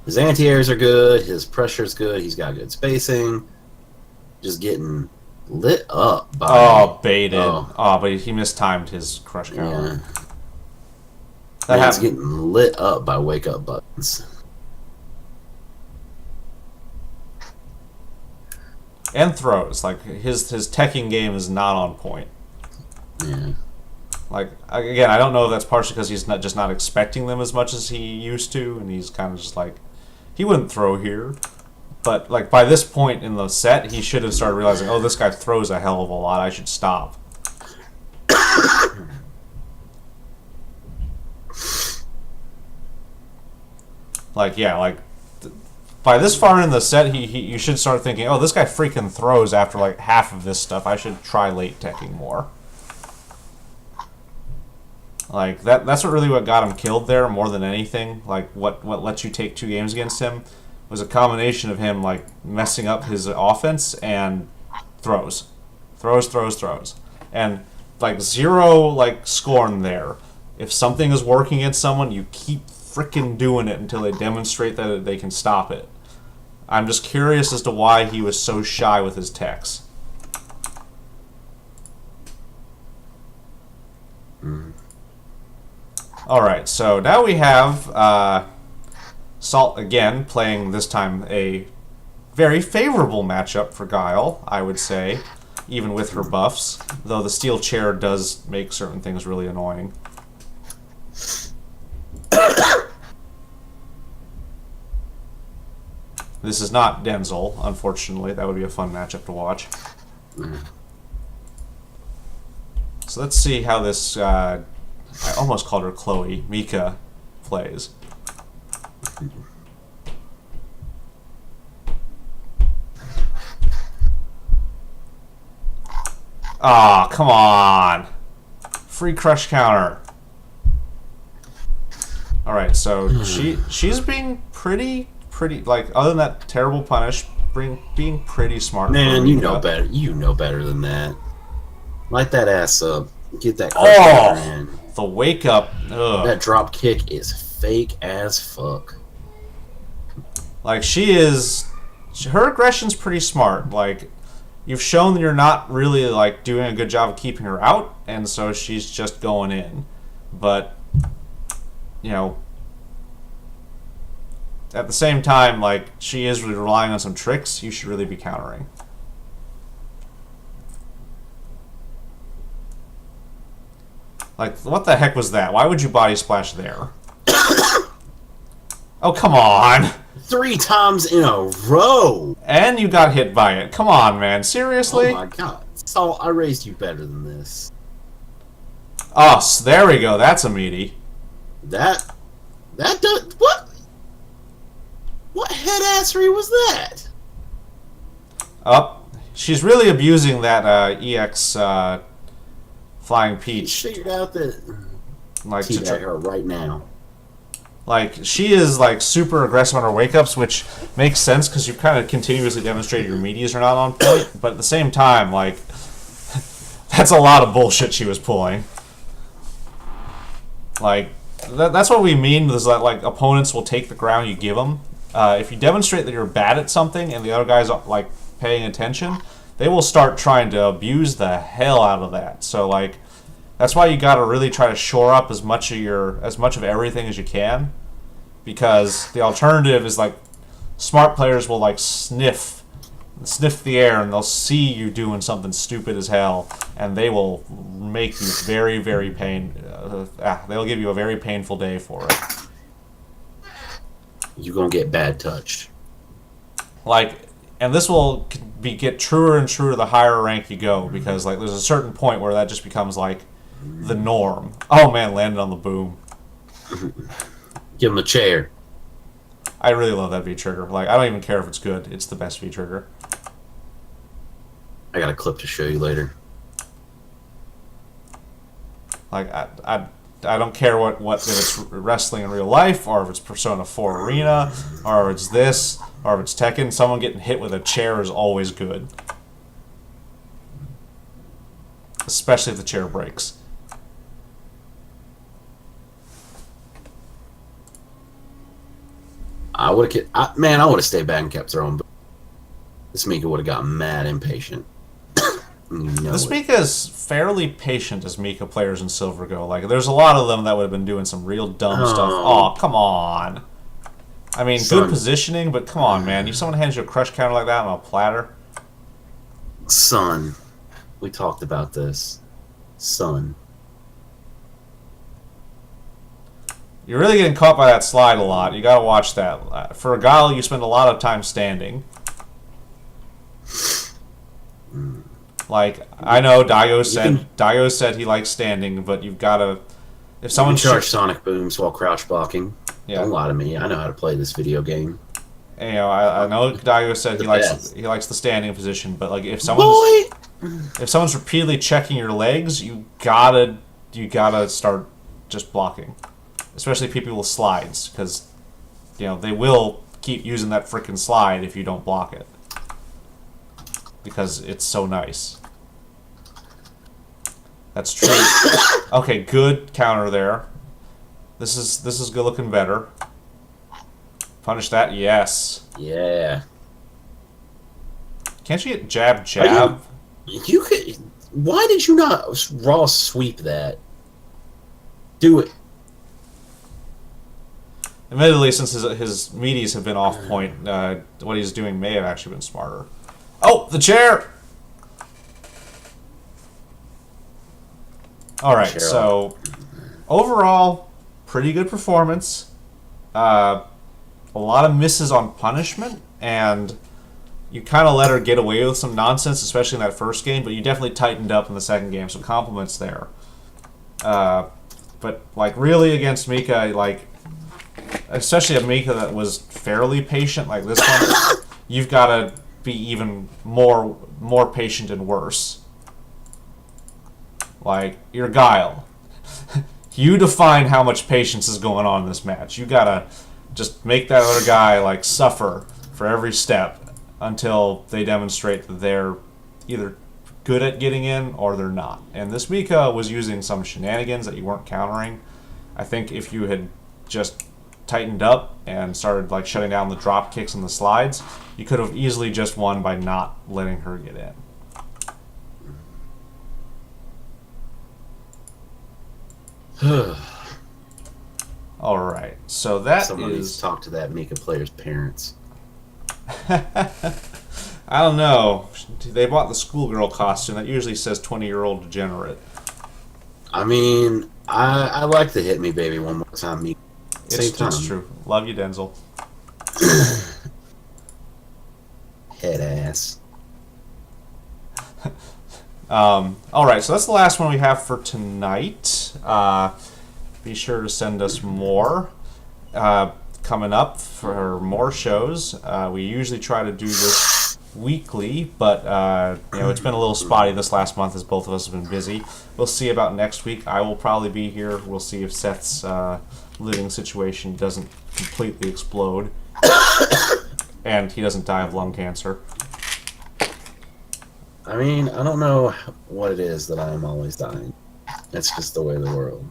His anti-airs are good. His pressure's good. He's got good spacing. Just getting lit up by... baited. But he mistimed his crush counter. Yeah. He's getting lit up by wake-up buttons. And throws. Like, his teching game is not on point. Yeah. Like, again, I don't know if that's partially because he's not expecting them as much as he used to, and he's kind of just like... He wouldn't throw here. But, like, by this point in the set, he should have started realizing, oh, this guy throws a hell of a lot. I should stop. Like, yeah, like, by this far in the set, you should start thinking, oh, this guy freaking throws after, like, half of this stuff. I should try late teching more. Like, that's what got him killed there more than anything. Like, what lets you take 2 games against him was a combination of him, like, messing up his offense and throws. Throws. And, like, zero, like, scorn there. If something is working against someone, you keep frickin' doing it until they demonstrate that they can stop it. I'm just curious as to why he was so shy with his techs. Alright, so now we have Salt again playing this time a very favorable matchup for Guile, I would say, even with her buffs, though the steel chair does make certain things really annoying. This is not Denzel, unfortunately. That would be a fun matchup to watch. So let's see how this, I almost called her Chloe, Mika, plays. Ah, come on! Free crush counter. Alright, so she's being pretty, like, other than that terrible punish, being pretty smart. Man, you know better. You know better than that. Light that ass up. Get that crush counter in. The wake up. Ugh. That drop kick is fake as fuck. Like, her aggression's pretty smart. Like, you've shown that you're not really, like, doing a good job of keeping her out, and so she's just going in. But you know, at the same time, like, she is really relying on some tricks, you should really be countering. Like, what the heck was that? Why would you body splash there? Oh, come on! 3 times in a row! And you got hit by it. Come on, man. Seriously? Oh my god. Saul, I raised you better than this. Oh, there we go. That's a meaty. That does... What? What headassery was that? Oh, she's really abusing that EX Flying He Peach. figured out that... Like, Teabag her right now. like, she is, like, super aggressive on her wake-ups, which makes sense because you've kind of continuously demonstrated your meaties are not on point. But at the same time, like, that's a lot of bullshit she was pulling. Like, that's what we mean is that, like, opponents will take the ground you give them. If you demonstrate that you're bad at something and the other guy's, like, paying attention, they will start trying to abuse the hell out of that. So, like, that's why you gotta really try to shore up as much of everything as you can, because the alternative is, like, smart players will, like, sniff the air and they'll see you doing something stupid as hell, and they will make you very, very they'll give you a very painful day for it. You're gonna get bad touch. Like, and this will get truer and truer the higher rank you go, because, like, there's a certain point where that just becomes, like, the norm. Oh man, landed on the boom. Give him a chair. I really love that V trigger. Like, I don't even care if it's good. It's the best V trigger. I got a clip to show you later. Like, I don't care what if it's wrestling in real life, or if it's Persona 4 Arena, or if it's this, or if it's Tekken. Someone getting hit with a chair is always good. Especially if the chair breaks. I would have stayed back and kept throwing. But this Mika would have gotten mad impatient. This Mika is fairly patient as Mika players in Silver go. Like, there's a lot of them that would have been doing some real dumb stuff. Oh, come on. I mean, good positioning, but come on, man. If someone hands you a crush counter like that on a platter. Son, we talked about this. Son. You're really getting caught by that slide a lot. You gotta watch that. For a Guile, you spend a lot of time standing. Like, I know Dio said he likes standing, but you've gotta... If someone charge Sonic Booms while crouch blocking. Yeah. Don't lie to me. I know how to play this video game. You know, I know Dio said he likes the standing position, but, like, if someone's repeatedly checking your legs, you gotta start just blocking. Especially people with slides, because, you know, they will keep using that frickin' slide if you don't block it. Because it's so nice. That's true. Okay, good counter there. This is good looking better. Punish that, yes. Yeah. Can't you get jab? You could. Why did you not raw sweep that? Do it. Admittedly, since his meaties have been off point, what he's doing may have actually been smarter. Oh, the chair! Alright, so overall, pretty good performance. A lot of misses on punishment, and you kind of let her get away with some nonsense, especially in that first game, but you definitely tightened up in the second game, so compliments there. But, like, really against Mika, like, especially a Mika that was fairly patient like this one, you've got to be even more patient and worse. Like, you're Guile. You define how much patience is going on in this match. You gotta just make that other guy, like, suffer for every step until they demonstrate that they're either good at getting in or they're not. And this Mika was using some shenanigans that you weren't countering. I think if you had just tightened up and started, like, shutting down the drop kicks and the slides, you could have easily just won by not letting her get in. All right. So that Someone needs is. to talk to that Mika player's parents. I don't know. They bought the schoolgirl costume. That usually says 20-year-old degenerate. I mean, I like to hit me, baby, one more time. Mika. Same time. It's true. Love you, Denzel. Head ass. All right, so that's the last one we have for tonight. Be sure to send us more coming up for more shows. We usually try to do this weekly, but it's been a little spotty this last month as both of us have been busy. We'll see about next week. I will probably be here. We'll see if Seth's living situation doesn't completely explode and he doesn't die of lung cancer. I mean, I don't know what it is that I am always dying. It's just the way of the world.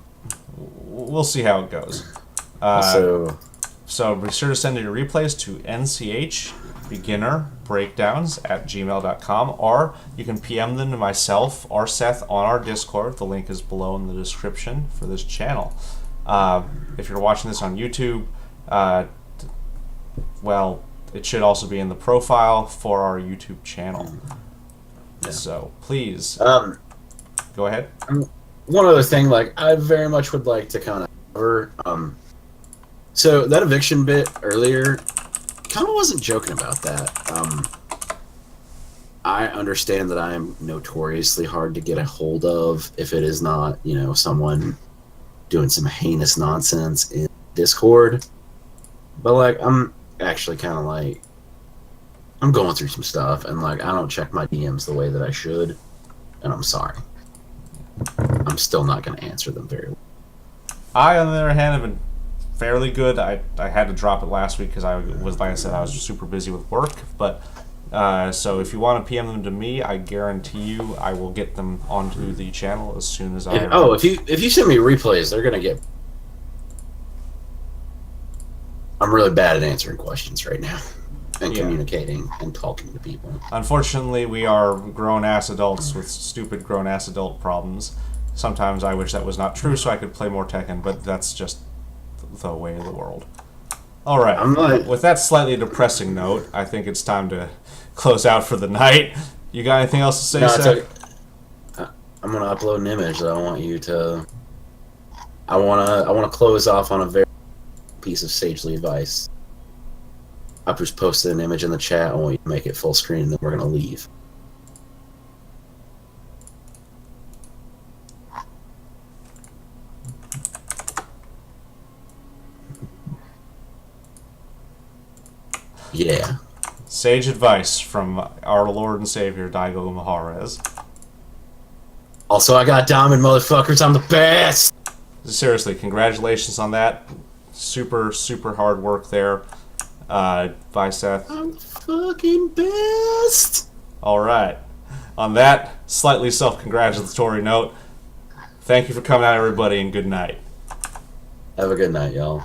We'll see how it goes. So be sure to send your replays to nchbeginnerbreakdowns@gmail.com, or you can PM them to myself or Seth on our Discord. The link is below in the description for this channel. If you're watching this on YouTube, well, it should also be in the profile for our YouTube channel. Yeah. So please go ahead. One other thing, I very much would like to kind of cover. So that eviction bit earlier, kind of wasn't joking about that. I understand that I am notoriously hard to get a hold of if it is not, someone doing some heinous nonsense in Discord. But I'm actually kind of I'm going through some stuff, and I don't check my DMs the way that I should, and I'm sorry. I'm still not going to answer them very well. I, on the other hand, have been fairly good. I had to drop it last week because I was, like I said, I was super busy with work. But so if you want to PM them to me, I guarantee you I will get them onto the channel as soon as I. If you send me replays, they're going to get. I'm really bad at answering questions right now. And communicating and talking to people. Unfortunately, we are grown-ass adults with stupid grown-ass adult problems. Sometimes I wish that was not true so I could play more Tekken, but that's just the way of the world. All right, with that slightly depressing note, I think it's time to close out for the night. You got anything else to say, Seth? I'm going to upload an image that I want you to... I want to close off on a very piece of sagely advice. I just posted an image in the chat. I want you to make it full screen, and then we're going to leave. Yeah. Sage advice from our Lord and Savior, Daigo Maharez. Also, I got diamond, motherfuckers. I'm the best! Seriously, congratulations on that. Super, super hard work there. Bye, Seth. I'm the fucking best! Alright. On that slightly self-congratulatory note, thank you for coming out, everybody, and good night. Have a good night, y'all.